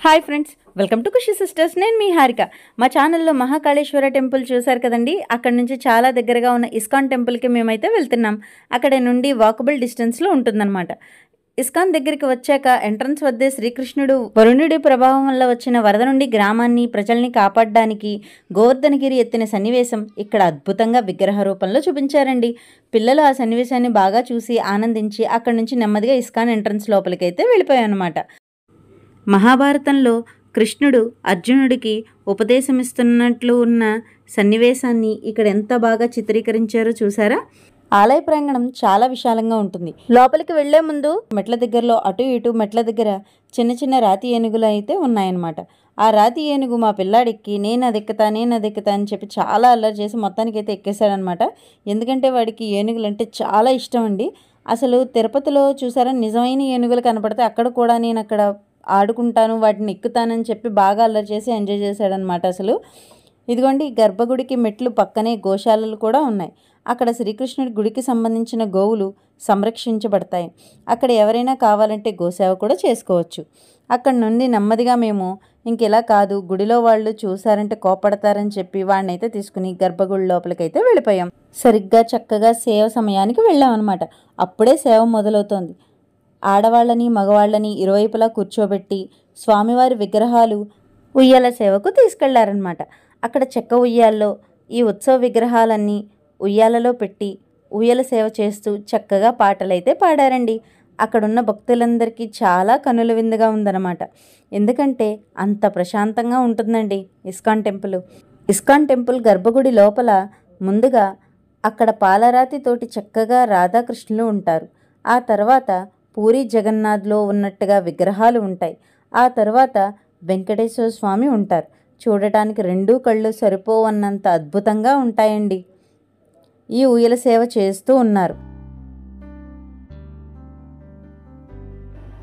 Hi friends, welcome to Khushi sisters. నేను మీ హారిక. మా ఛానల్లో మహాకాళేశ్వర టెంపుల్ చూశారు కదండి. అక్కడ నుంచి చాలా దగ్గరగా ఉన్న ఇస్కాన్ టెంపుల్కి మేమైతే వెళ్తున్నాం. అక్కడ నుండి వాకబుల్ డిస్టెన్స్లో ఉంటుందన్నమాట. ఇస్కాన్ దగ్గరికి వచ్చాక ఎంట్రన్స్ వద్దే శ్రీకృష్ణుడు వరుణుడి ప్రభావం వల్ల వచ్చిన వరద నుండి గ్రామాన్ని ప్రజల్ని కాపాడడానికి గోవర్ధనగిరి ఎత్తిన సన్నివేశం ఇక్కడ అద్భుతంగా విగ్రహ రూపంలో చూపించారండి. పిల్లలు ఆ సన్నివేశాన్ని బాగా చూసి ఆనందించి అక్కడి నుంచి నెమ్మదిగా ఇస్కాన్ ఎంట్రన్స్ లోపలికైతే వెళ్ళిపోయాయన్నమాట. మహాభారతంలో కృష్ణుడు అర్జునుడికి ఉపదేశమిస్తున్నట్లు ఉన్న సన్నివేశాన్ని ఇక్కడ ఎంత బాగా చిత్రీకరించారో చూసారా. ఆలయ ప్రాంగణం చాలా విశాలంగా ఉంటుంది. లోపలికి వెళ్లే ముందు మెట్ల దగ్గరలో అటు ఇటు మెట్ల దగ్గర చిన్న చిన్న రాతి ఏనుగులు అయితే ఉన్నాయన్నమాట. ఆ రాతి ఏనుగు మా పిల్లాడికి నేను అది ఎక్కుతా అని చెప్పి చాలా అల్లరి చేసి మొత్తానికైతే ఎక్కేశాడనమాట. ఎందుకంటే వాడికి ఏనుగులు అంటే చాలా ఇష్టం అండి. అసలు తిరుపతిలో చూసారా నిజమైన ఏనుగులు కనపడితే అక్కడ కూడా నేను అక్కడ ఆడుకుంటాను, వాటిని ఎక్కుతానని చెప్పి బాగా అల్లరి చేసి ఎంజాయ్ చేశాడనమాట. అసలు ఇదిగోండి, గర్భగుడికి మెట్లు పక్కనే గోశాలలు కూడా ఉన్నాయి. అక్కడ శ్రీకృష్ణుడి గుడికి సంబంధించిన గోవులు సంరక్షించబడతాయి. అక్కడ ఎవరైనా కావాలంటే గోసేవ కూడా చేసుకోవచ్చు. అక్కడ నుండి నెమ్మదిగా మేము ఇంకెలా కాదు, గుడిలో వాళ్ళు చూసారంటే కోపడతారని చెప్పి వాడినైతే తీసుకుని గర్భగుడి లోపలికైతే వెళ్ళిపోయాం. సరిగ్గా చక్కగా సేవ సమయానికి వెళ్ళామన్నమాట. అప్పుడే సేవ మొదలవుతోంది. ఆడవాళ్ళని మగవాళ్ళని ఇరువైపులా కూర్చోబెట్టి స్వామివారి విగ్రహాలు ఉయ్యాల సేవకు తీసుకెళ్లారనమాట. అక్కడ చెక్క ఉయ్యాల్లో ఈ ఉత్సవ విగ్రహాలన్నీ ఉయ్యాలలో పెట్టి ఉయ్యాల సేవ చేస్తూ చక్కగా పాటలైతే పాడారండి. అక్కడున్న భక్తులందరికీ చాలా కనుల విందుగా ఉందన్నమాట. ఎందుకంటే అంత ప్రశాంతంగా ఉంటుందండి ఇస్కాన్ టెంపుల్. ఇస్కాన్ టెంపుల్ గర్భగుడి లోపల ముందుగా అక్కడ పాలరాతితోటి చక్కగా రాధాకృష్ణులు ఉంటారు. ఆ తర్వాత పూరి జగన్నాథ్లో ఉన్నట్టుగా విగ్రహాలు ఉంటాయి. ఆ తర్వాత వెంకటేశ్వర స్వామి ఉంటారు. చూడటానికి రెండూ కళ్ళు సరిపోవన్నంత అద్భుతంగా ఉంటాయండి. ఈ ఊయల సేవ చేస్తూ ఉన్నారు.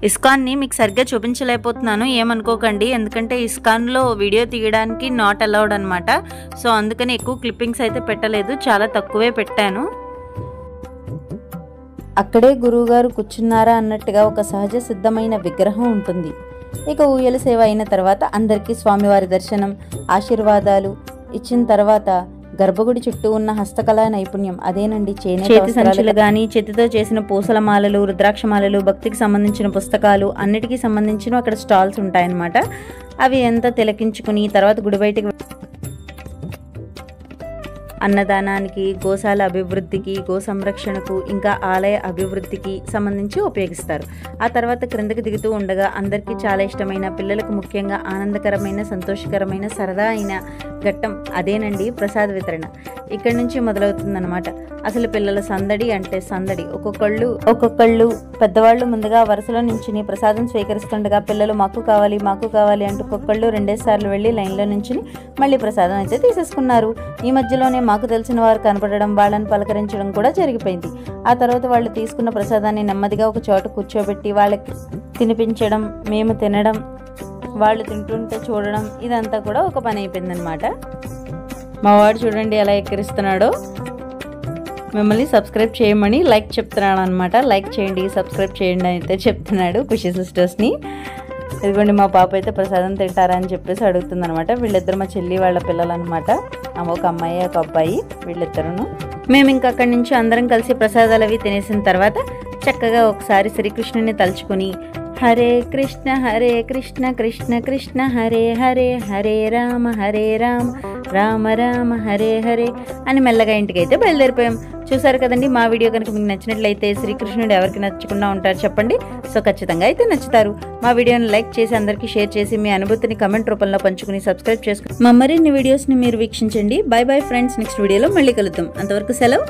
ఇస్కాన్ని మీకు సరిగ్గా చూపించలేకపోతున్నాను, ఏమనుకోకండి. ఎందుకంటే ఇస్కాన్లో వీడియో తీయడానికి నాట్ అలౌడ్ అనమాట. సో అందుకని ఎక్కువ క్లిప్పింగ్స్ అయితే పెట్టలేదు, చాలా తక్కువే పెట్టాను. అక్కడే గురువుగారు కూర్చున్నారా అన్నట్టుగా ఒక సహజ సిద్ధమైన విగ్రహం ఉంటుంది. ఇక ఊయల సేవ అయిన తర్వాత అందరికీ స్వామివారి దర్శనం, ఆశీర్వాదాలు ఇచ్చిన తర్వాత గర్భగుడి చుట్టూ ఉన్న హస్తకళా నైపుణ్యం, అదేనండి చేతి సంచులు కానీ, చేతితో చేసిన పూసల మాలలు, రుద్రాక్షమాలలు, భక్తికి సంబంధించిన పుస్తకాలు అన్నిటికీ సంబంధించిన అక్కడ స్టాల్స్ ఉంటాయన్నమాట. అవి ఎంత తిలకించుకుని తర్వాత గుడి బయటకు అన్నదానానికి, గోశాల అభివృద్ధికి, గో సంరక్షణకు, ఇంకా ఆలయ అభివృద్ధికి సంబంధించి ఉపయోగిస్తారు. ఆ తర్వాత క్రిందకి దిగుతూ ఉండగా అందరికీ చాలా ఇష్టమైన, పిల్లలకు ముఖ్యంగా ఆనందకరమైన, సంతోషకరమైన, సరదా అయిన ఘట్టం అదేనండి ప్రసాద వితరణ. ఇక్కడి నుంచి మొదలవుతుందన్నమాట. అసలు పిల్లల సందడి అంటే సందడి. ఒక్కొక్కళ్ళు పెద్దవాళ్ళు ముందుగా వరుసలో నించుని ప్రసాదం స్వీకరిస్తుండగా పిల్లలు మాకు కావాలి అంటూ ఒక్కొక్కళ్ళు 2 సార్లు వెళ్ళి లైన్లో నించుని మళ్ళీ ప్రసాదం అయితే తీసేసుకున్నారు. ఈ మధ్యలోనే మాకు తెలిసిన వారు కనపడడం, వాళ్ళని పలకరించడం కూడా జరిగిపోయింది. ఆ తర్వాత వాళ్ళు తీసుకున్న ప్రసాదాన్ని నెమ్మదిగా ఒక చోట కూర్చోబెట్టి వాళ్ళకి తినిపించడం, మేము తినడం, వాళ్ళు తింటుంటే చూడడం, ఇదంతా కూడా ఒక పని అయిపోయిందనమాట. మా వాడు చూడండి ఎలా ఎక్కిరిస్తున్నాడో. మిమ్మల్ని సబ్స్క్రైబ్ చేయమని లైక్ చెప్తున్నాడు అనమాట. లైక్ చేయండి, సబ్స్క్రైబ్ చేయండి అయితే చెప్తున్నాడు ఖుషి సిస్టర్స్ని. ఇదిగోండి మా పాప అయితే ప్రసాదం తింటారా అని చెప్పేసి అడుగుతుంది అనమాట. వీళ్ళిద్దరు మా చెల్లి వాళ్ళ పిల్లలు అనమాట. ఒక అమ్మాయి ఒక అబ్బాయి, వీళ్ళిద్దరును. మేము ఇంకా అక్కడి నుంచి అందరం కలిసి ప్రసాదాలు అవి తినేసిన తర్వాత చక్కగా ఒకసారి శ్రీకృష్ణుని తలుచుకుని హరే కృష్ణ కృష్ణ కృష్ణ హరే హరే, హరే రామ రామ రామ హరే హరే అని మెల్లగా ఇంటికైతే బయలుదేరిపోయాం. చూసారు కదండి. మా వీడియో కనుక మీకు నచ్చినట్లయితే శ్రీకృష్ణుడు ఎవరికి నచ్చకుండా ఉంటారు చెప్పండి. సో ఖచ్చితంగా అయితే నచ్చుతారు. మా వీడియోని లైక్ చేసి అందరికీ షేర్ చేసి మీ అనుభూతిని కమెంట్ రూపంలో పంచుకుని సబ్స్క్రైబ్ చేసుకుని మా మరిన్ని వీడియోస్ని మీరు వీక్షించండి. బై బై ఫ్రెండ్స్, నెక్స్ట్ వీడియోలో మళ్ళీ కలుద్దాం. అంతవరకు సెలవు.